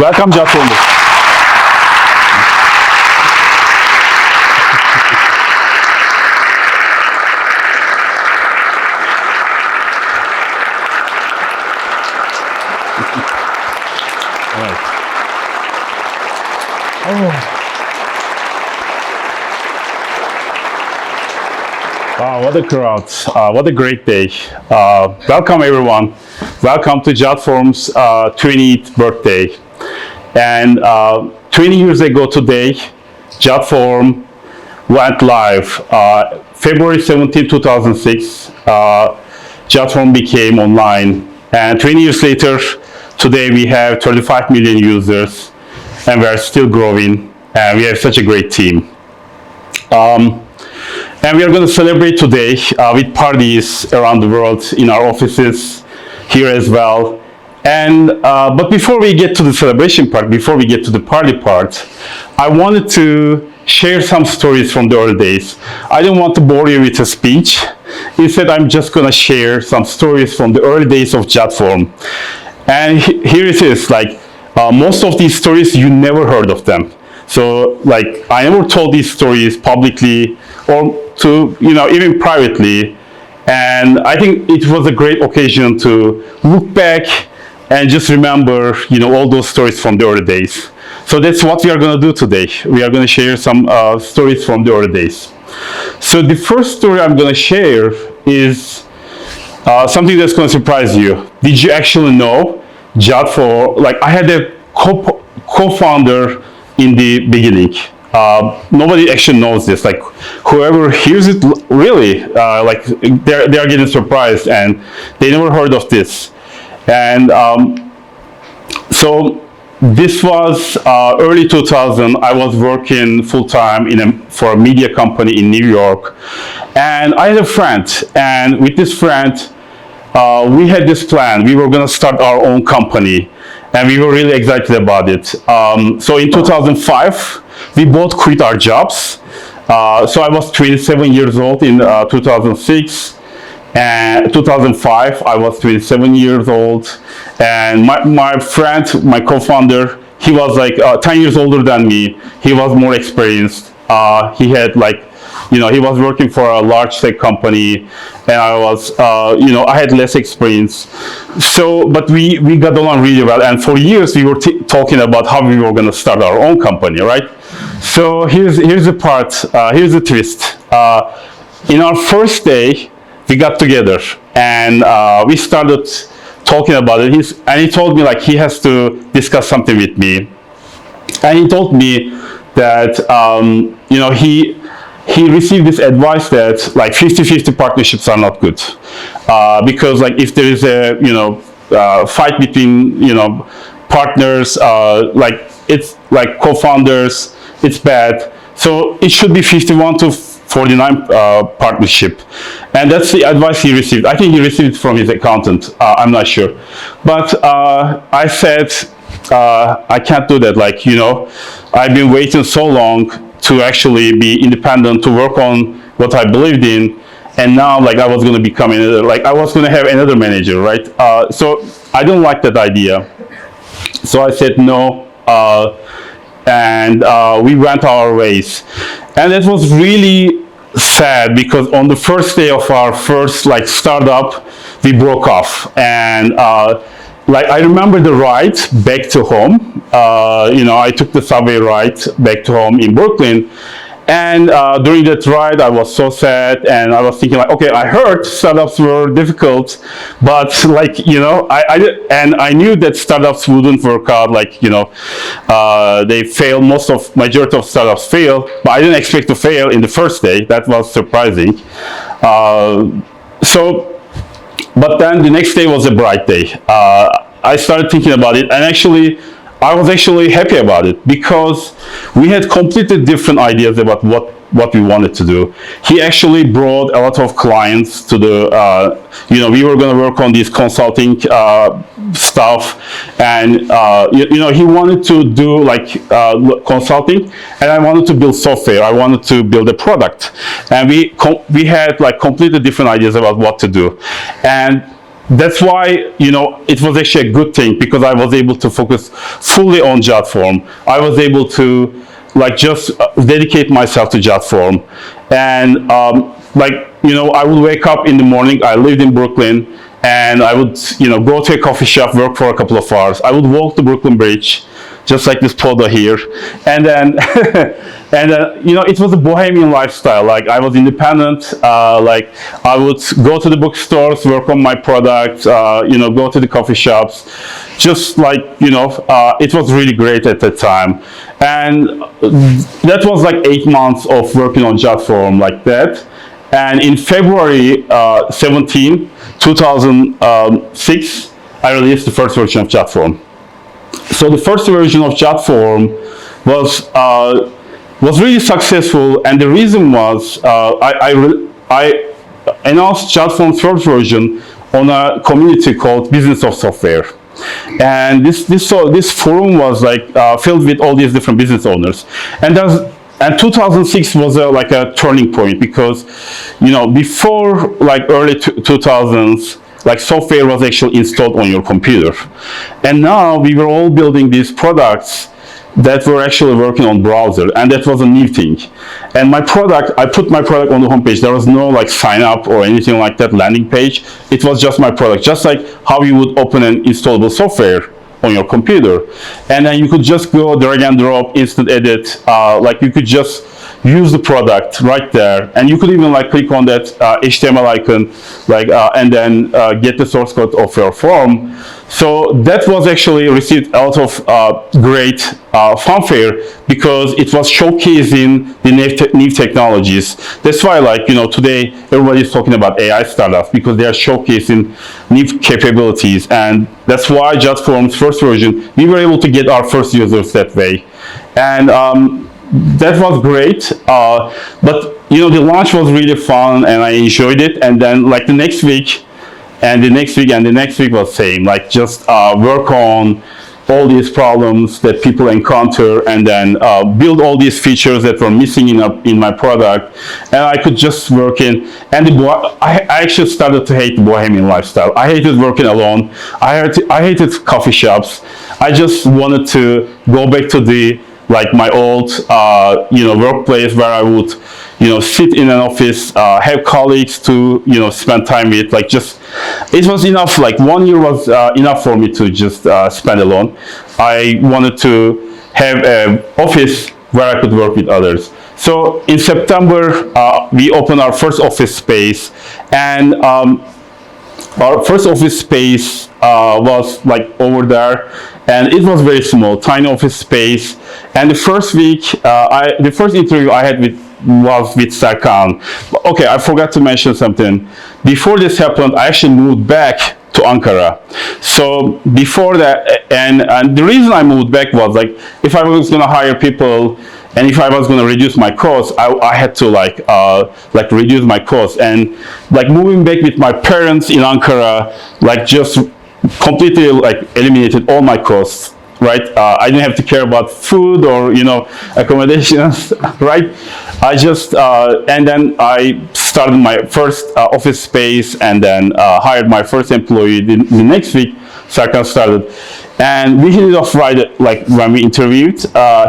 Welcome, Jotform. Wow, what a crowd. What a great day. Welcome, everyone. Welcome to Jotform's 20th birthday. And 20 years ago today, Jotform went live. February 17, 2006, Jotform became online. And 20 years later, today we have 35 million users, and we are still growing, and we have such a great team. And we are going to celebrate today with parties around the world, in our offices, here as well. And but before we get to the celebration part, before we get to the party part, I wanted to share some stories from the early days. I don't want to bore you with a speech. Instead, I'm just going to share some stories from the early days of Jotform. And here it is, like most of these stories, you never heard of them. So like I never told these stories publicly or to, even privately. And I think it was a great occasion to look back and just remember, all those stories from the early days. So that's what we are going to do today. We are going to share some stories from the early days. So the first story I'm going to share is something that's going to surprise you. Did you actually know Jotform? Like I had a co-founder in the beginning. Nobody actually knows this. Like whoever hears it, really, like they are getting surprised, and they never heard of this. And so this was early 2000. I was working full time for a media company in New York, and I had a friend. And with this friend, we had this plan. We were going to start our own company. And we were really excited about it. So in 2005, we both quit our jobs. So I was 27 years old in 2006. And 2005, I was 27 years old. And my friend, my co-founder, he was like 10 years older than me. He was more experienced. He had like, he was working for a large tech company, and I was, I had less experience. So, but we got along really well, and for years we were talking about how we were going to start our own company, right? So here's the part, here's the twist. In our first day, we got together, and we started talking about it. And he told me like he has to discuss something with me, and he told me that he received this advice that like 50-50 partnerships are not good, because like if there is a fight between partners, like it's like co-founders, it's bad. So it should be 51 to 49 partnership, and that's the advice he received. I think he received it from his accountant. I'm not sure, but I said I can't do that. Like I've been waiting so long to actually be independent, to work on what I believed in, and now like I was going to become I was going to have another manager, right? So I don't like that idea. So I said no, and we went our ways, and it was really sad because on the first day of our first startup, we broke off, and I remember the ride back to home. I took the subway ride back to home in Brooklyn, and during that ride, I was so sad, and I was thinking like, okay, I heard startups were difficult, but I knew that startups wouldn't work out. They fail. Majority of startups fail, but I didn't expect to fail in the first day. That was surprising. But then the next day was a bright day. I started thinking about it, and I was actually happy about it because we had completely different ideas about what we wanted to do. He actually brought a lot of clients to the, we were going to work on this consulting stuff, and he wanted to do consulting, and I wanted to build software. I wanted to build a product, and we had completely different ideas about what to do. And that's why, it was actually a good thing, because I was able to focus fully on Jotform. I was able to just dedicate myself to Jotform. And I would wake up in the morning. I lived in Brooklyn, and I would, go to a coffee shop, work for a couple of hours. I would walk the Brooklyn Bridge, just like this photo here. And then, it was a bohemian lifestyle. Like, I was independent. I would go to the bookstores, work on my product, go to the coffee shops. Just it was really great at that time. And that was like 8 months of working on Jotform like that. And in February 17, 2006, I released the first version of Jotform. So the first version of Jotform was really successful, and the reason was I announced Jotform's first version on a community called Business of Software, and this forum was filled with all these different business owners, and 2006 was a turning point, because before early 2000s, software was actually installed on your computer, and now we were all building these products that were actually working on browser, and that was a new thing. And I put my product on the homepage. There was no sign up or anything like that landing page. It was just my product, just like how you would open an installable software on your computer, and then you could just go drag and drop, instant edit. You could just use the product right there, and you could even click on that HTML icon, and then get the source code of your form. So that was actually received a lot of great fanfare, because it was showcasing the new technologies. That's why today everybody is talking about AI startups, because they are showcasing new capabilities, and that's why Jotform's first version, we were able to get our first users that way. And that was great, but the launch was really fun, and I enjoyed it. And then the next week, and the next week, and the next week was same, just work on all these problems that people encounter, and then build all these features that were missing in my product, and I could just work in. And I actually started to hate the bohemian lifestyle. I hated working alone. I hated coffee shops. I just wanted to go back to my old workplace, where I would sit in an office, have colleagues to spend time with. It was enough. 1 year was enough for me to just spend alone. I wanted to have an office where I could work with others. So in September, we opened our first office space, and our first office space was over there, and it was very small, tiny office space. And the first week, the first interview I had was with Serkan. Okay, I forgot to mention something. Before this happened, I actually moved back to Ankara. So before that, and the reason I moved back was if I was going to hire people, and if I was going to reduce my costs, I had to reduce my costs. And moving back with my parents in Ankara, just completely eliminated all my costs, right? I didn't have to care about food or accommodations, right? I just and then I started my first office space, and then hired my first employee. The next week, Serkan started, and we hit it off right when we interviewed.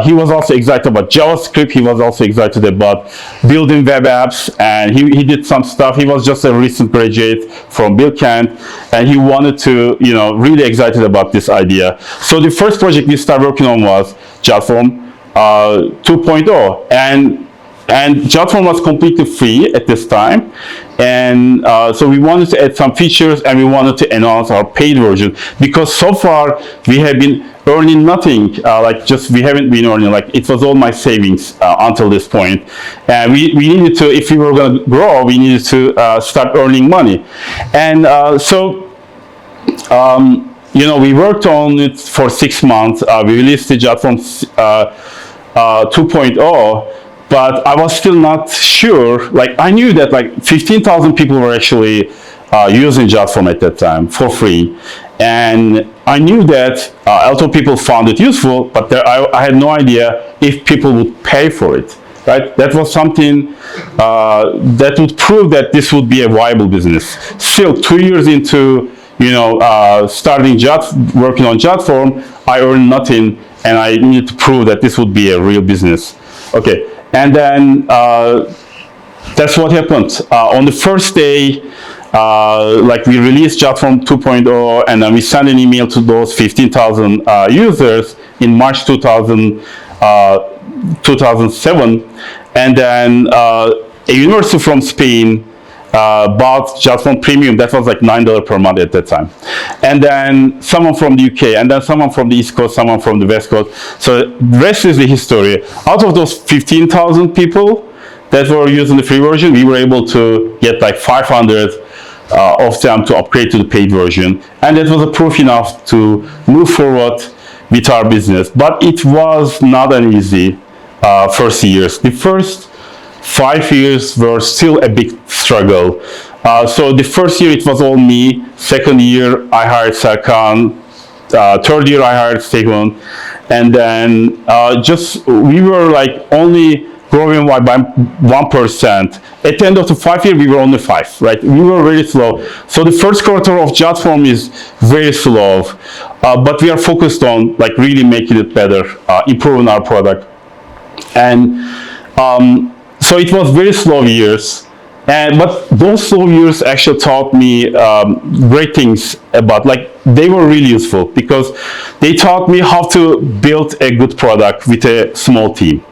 He was also excited about JavaScript. He was also excited about building web apps, and he did some stuff. He was just a recent graduate from Bill Kent, and he wanted to really excited about this idea. So the first project we started working on was Jotform 2.0, and Jotform was completely free at this time, and so we wanted to add some features, and we wanted to announce our paid version, because so far we have been earning nothing. We haven't been earning, it was all my savings until this point, and we needed to, if we were going to grow, we needed to start earning money. And we worked on it for 6 months. We released the Jotform 2.0. But I was still not sure. I knew that 15,000 people were actually using Jotform at that time for free, and I knew that a lot of people found it useful, but I had no idea if people would pay for it. Right? That was something that would prove that this would be a viable business. Still, 2 years into starting working on Jotform, I earned nothing, and I needed to prove that this would be a real business. Okay, and then that's what happened. On the first day, we released Jotform 2.0, and then we sent an email to those 15,000 users in March 2007, and then a university from Spain bought Jotform Premium. That was like $9 per month at that time. And then someone from the UK, and then someone from the East Coast, someone from the West Coast. So the rest is the history. Out of those 15,000 people that were using the free version, we were able to get like 500 of them to upgrade to the paid version. And that was a proof enough to move forward with our business. But it was not an easy first years. The first 5 years were still a big struggle. So the first year it was all me. Second year I hired Serkan. Third year I hired Stegun. And then we were like only growing by 1%. At the end of the 5 year, we were only 5, right? We were very slow. So the first quarter of Jotform is very slow, but we are focused on like really making it better, improving our product. And so it was very slow years. But those slow years actually taught me great things about, like, they were really useful because they taught me how to build a good product with a small team.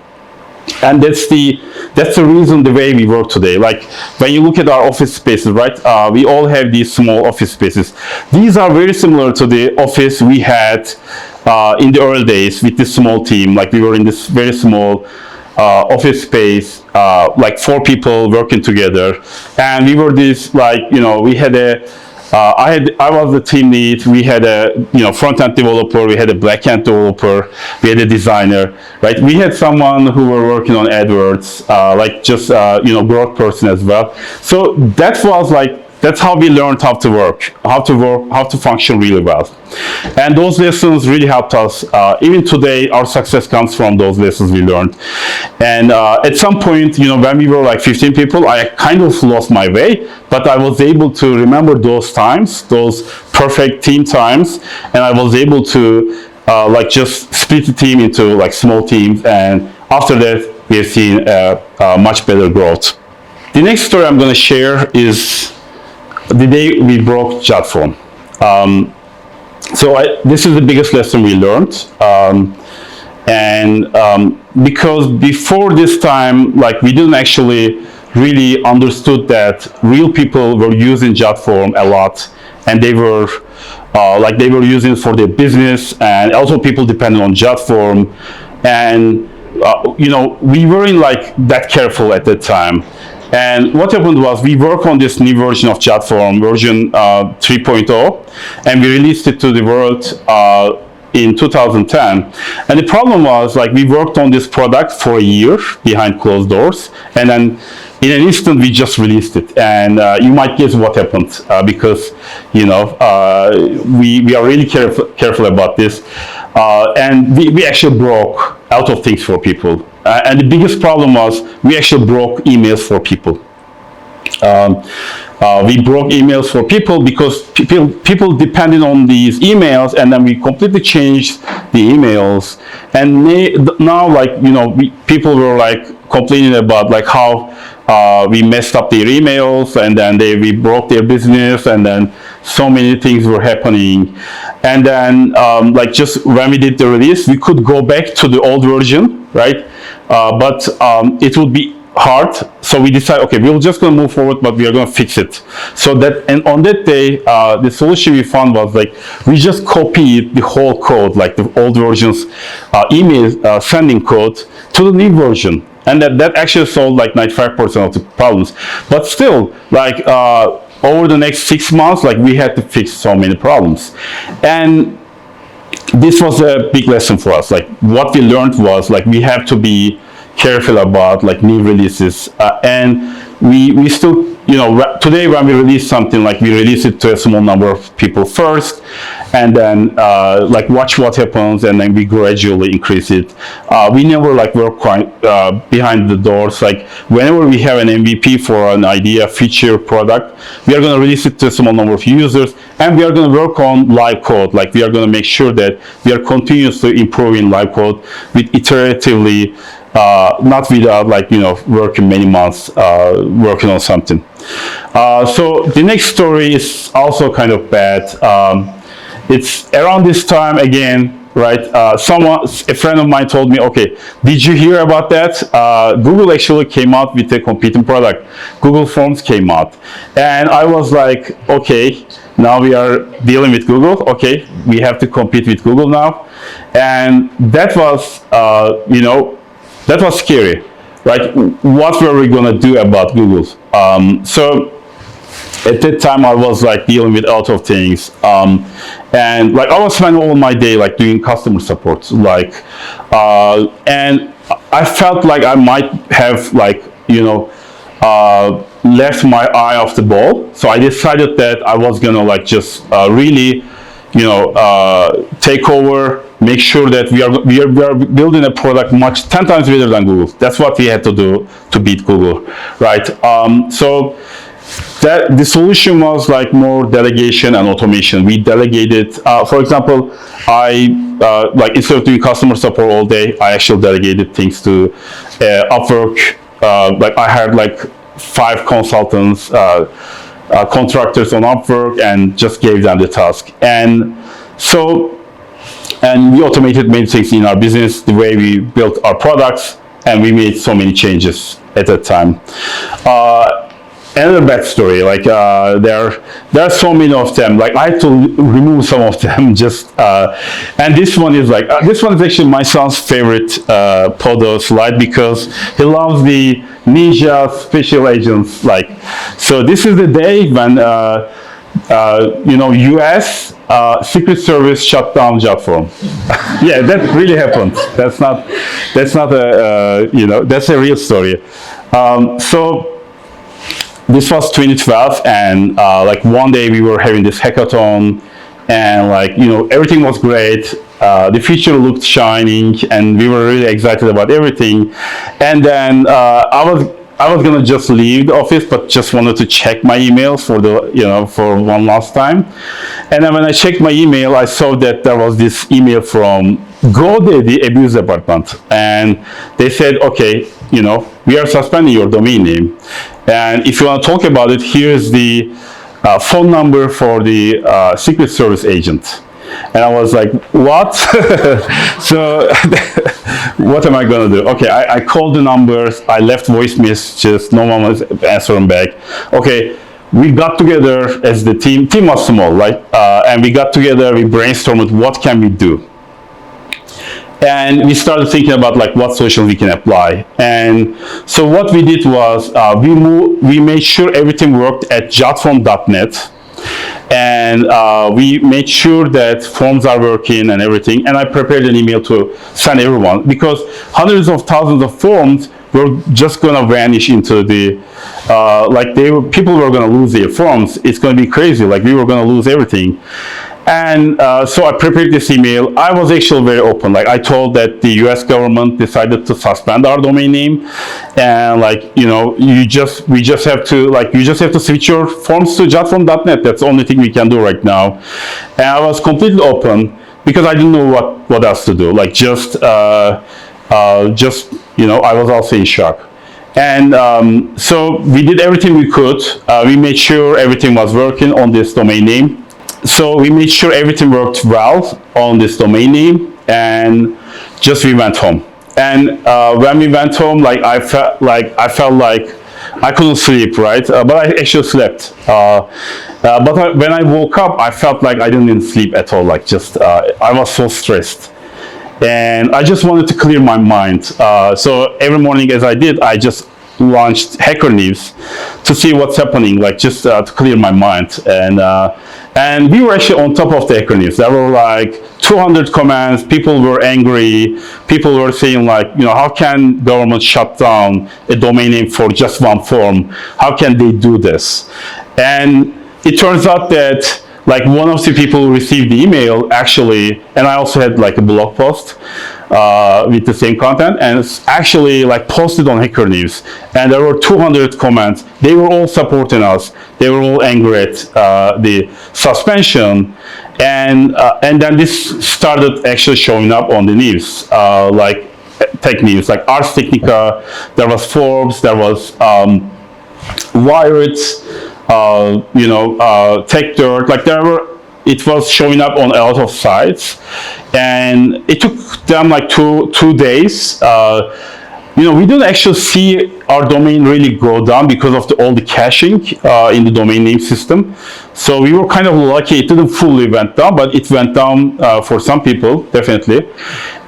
And that's the reason the way we work today. Like when you look at our office spaces, right? We all have these small office spaces. These are very similar to the office we had in the early days with this small team. Like we were in this very small office space, like 4 people working together, and we were this we had a I was the team lead. We had a front-end developer, we had a back-end developer, we had a designer, right? We had someone who were working on AdWords, growth person as well. So that's how we learned how to work, how to function really well. And those lessons really helped us. Even today, our success comes from those lessons we learned. And at some point, when we were like 15 people, I kind of lost my way, but I was able to remember those times, those perfect team times, and I was able to just split the team into like small teams. And after that, we have seen much better growth. The next story I'm going to share is the day we broke Jotform. This is the biggest lesson we learned. Because before this time, we didn't actually really understood that real people were using Jotform a lot, and they were using it for their business, and also people depended on Jotform. And we weren't that careful at that time. And what happened was we worked on this new version of Jotform, version 3.0, and we released it to the world in 2010. And the problem was we worked on this product for a year behind closed doors, and then in an instant we just released it. And you might guess what happened because we are really careful about this, and we actually broke a lot of things for people. And the biggest problem was we actually broke emails for people. We broke emails for people because people depended on these emails, and then we completely changed the emails. And now, people were complaining about how we messed up their emails, and then we broke their business, and then so many things were happening. And then just when we did the release, we could go back to the old version, right? But it would be hard, so we decided, okay, we're just going to move forward, but we are going to fix it. And on that day, the solution we found was we just copied the whole code, the old version's email sending code, to the new version, and that actually solved 95% of the problems. But still, over the next 6 months, we had to fix so many problems. And this was a big lesson for us. What we learned was we have to be careful about new releases, and we still, today when we release something, we release it to a small number of people first, and then like watch what happens, and then we gradually increase it. We never like work quite behind the doors. Like whenever we have an MVP for an idea, feature, product, we are going to release it to a small number of users, and we are going to work on live code. Like we are going to make sure that we are continuously improving live code with iteratively, not without like, you know, working many months working on something. So the next story is also kind of bad. It's around this time again, right? A friend of mine told me, okay, did you hear about that? Google actually came out with a competing product. Google Forms came out. And I was like, okay, now we are dealing with Google. Okay, we have to compete with Google now. And that was, you know, that was scary, right? What were we going to do about Google? So at that time, I was like dealing with a lot of things. And like I was spending all my day like doing customer support, like, and I felt like I might have like, you know, left my eye off the ball. So I decided that I was gonna like just really, you know, take over, make sure that we are building a product 10 times better than Google. That's what we had to do to beat Google, right? So that the solution was like more delegation and automation. We delegated, for example, like instead of doing customer support all day, I actually delegated things to Upwork. Like I had like 5 consultants, contractors on Upwork, and just gave them the task. And so, and we automated many things in our business, the way we built our products, and we made so many changes at that time. Another bad story, like there are so many of them. Like I had to remove some of them. Just and this one is like this one is actually my son's favorite Podo slide, because he loves the ninja special agents. Like, so this is the day when you know, U.S. Secret Service shut down Jotform. Yeah, that really happened. That's not a you know, that's a real story. So this was 2012, and like one day we were having this hackathon, and like, you know, everything was great. The future looked shining, and we were really excited about everything. And then I was gonna just leave the office, but just wanted to check my email for the, you know, for one last time. And then when I checked my email, I saw that there was this email from GoDaddy abuse department, and they said, okay, you know, we are suspending your domain name, and if you want to talk about it, here's the phone number for the Secret Service agent. And I was like, what? So what am I going to do? Okay, I called the numbers, I left voice messages, no one was answering back. Okay, we got together as the team was small, right? And we got together, we brainstormed what can we do. And we started thinking about like what solution we can apply. And so what we did was we made sure everything worked at jotform.net. And we made sure that forms are working and everything. And I prepared an email to send everyone, because hundreds of thousands of forms were just going to vanish into the, like people were going to lose their forms. It's going to be crazy. Like we were going to lose everything. And so I prepared this email. I was actually very open. Like I told that the US government decided to suspend our domain name, and like, you know, you just have to switch your forms to jotform.net. That's the only thing we can do right now. And I was completely open, because I didn't know what else to do. Like just you know, I was also in shock. And so we did everything we could. We made sure everything was working on this domain name. So we made sure everything worked well on this domain name, and just we went home. And when we went home, like I felt like I couldn't sleep, right? But I actually slept. But when I woke up, I felt like I didn't even sleep at all. Like just I was so stressed, and I just wanted to clear my mind. So every morning, as I did, I just launched Hacker News to see what's happening, like just to clear my mind. And we were actually on top of the Hacker News. There were like 200 comments. People were angry. People were saying like, you know, how can government shut down a domain name for just one form? How can they do this? And it turns out that like one of the people who received the email actually, and I also had like a blog post with the same content, and it's actually like posted on Hacker News, and there were 200 comments. They were all supporting us. They were all angry at the suspension, and then this started actually showing up on the news, like tech news, like Ars Technica. There was Forbes. There was Wired. Tech Dirt. Like it was showing up on a lot of sites, and it took them like two days. We didn't actually see our domain really go down because of all the caching in the domain name system. So we were kind of lucky. It didn't fully went down, but it went down for some people, definitely.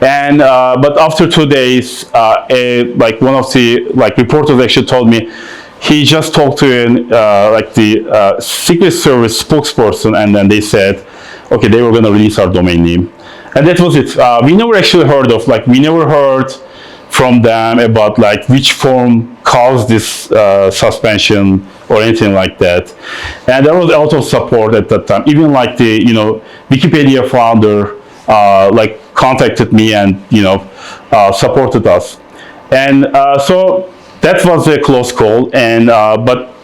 And but after 2 days, like one of the reporters actually told me he just talked to the Secret Service spokesperson, and then they said, okay, they were going to release our domain name, and that was it. We never actually heard from them about like which form caused this suspension or anything like that. And there was a lot of support at that time. Even like the Wikipedia founder like contacted me and supported us, and so that was a close call. And but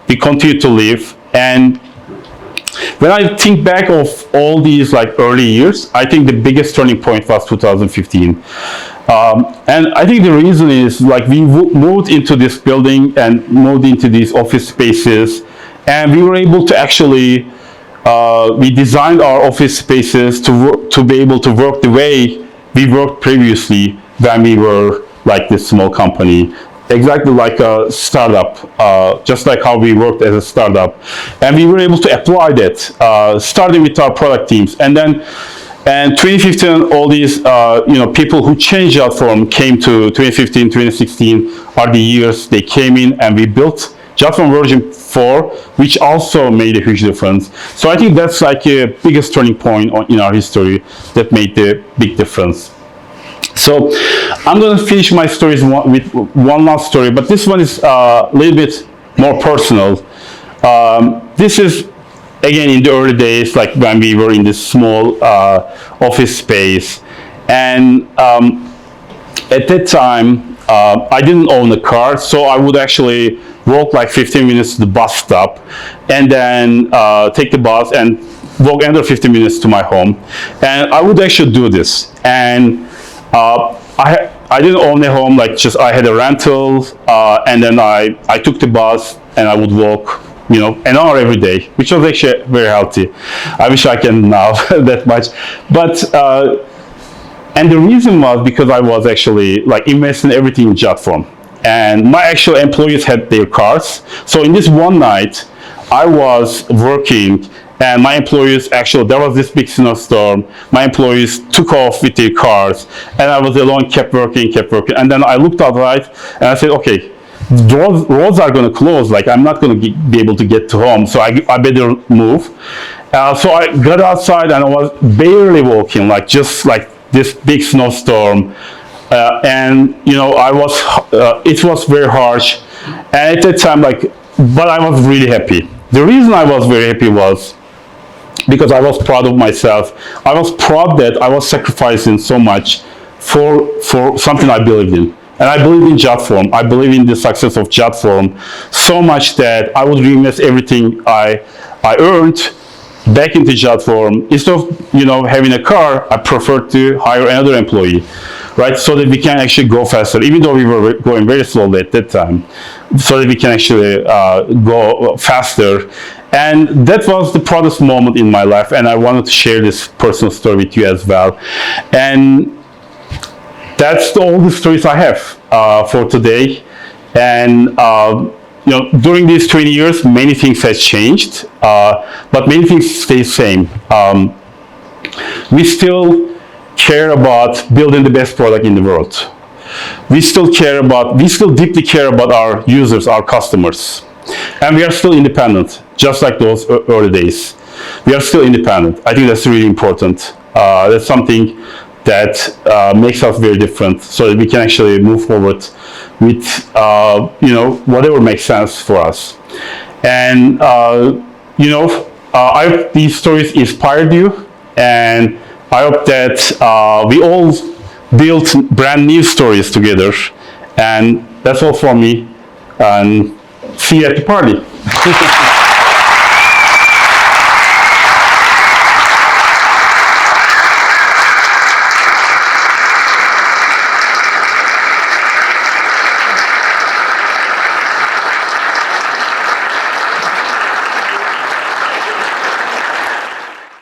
we continued to live. And when I think back of all these like early years, I think the biggest turning point was 2015. And I think the reason is like we moved into this building and moved into these office spaces, and we were able to actually we designed our office spaces to be able to work the way we worked previously when we were like this small company, exactly like a startup, just like how we worked as a startup. And we were able to apply that, starting with our product teams. And then, and 2015, all these people who changed Jotform came to 2015, 2016 are the years they came in, and we built Jotform version 4, which also made a huge difference. So I think that's like a biggest turning point in our history that made the big difference. So I'm going to finish my stories with one last story, but this one is a little bit more personal. This is, again, in the early days, like when we were in this small office space. And at that time, I didn't own a car, so I would actually walk like 15 minutes to the bus stop, and then take the bus and walk another 15 minutes to my home. And I would actually do this. And I didn't own a home, like just I had a rental, and then I took the bus and I would walk, an hour every day, which was actually very healthy. I wish I can now that much. But, and the reason was because I was actually like investing everything in Jotform. And my actual employees had their cars. So in this one night, I was working, and my employees actually, there was this big snowstorm. My employees took off with their cars, and I was alone, kept working. And then I looked outside, and I said, okay, roads are going to close. Like, I'm not going to be able to get to home, so I better move. So I got outside, and I was barely walking, like just like this big snowstorm. And it was very harsh. And at that time, but I was really happy. The reason I was very happy was because I was proud of myself. I was proud that I was sacrificing so much for something I believed in. And I believe in Jotform. I believe in the success of Jotform so much that I would reinvest everything I earned back into Jotform. Instead of having a car, I preferred to hire another employee, right? So that we can actually go faster, even though we were going very slowly at that time, so that we can actually go faster. And that was the proudest moment in my life, and I wanted to share this personal story with you as well. And that's all the stories I have for today. And during these 20 years, many things have changed, but many things stay the same. We still care about building the best product in the world. We still deeply care about our users, our customers. And we are still independent, just like those early days. We are still independent. I think that's really important. That's something that makes us very different, so that we can actually move forward with whatever makes sense for us. And I hope these stories inspired you, and I hope that we all build brand new stories together. And that's all from me. And see you at the party.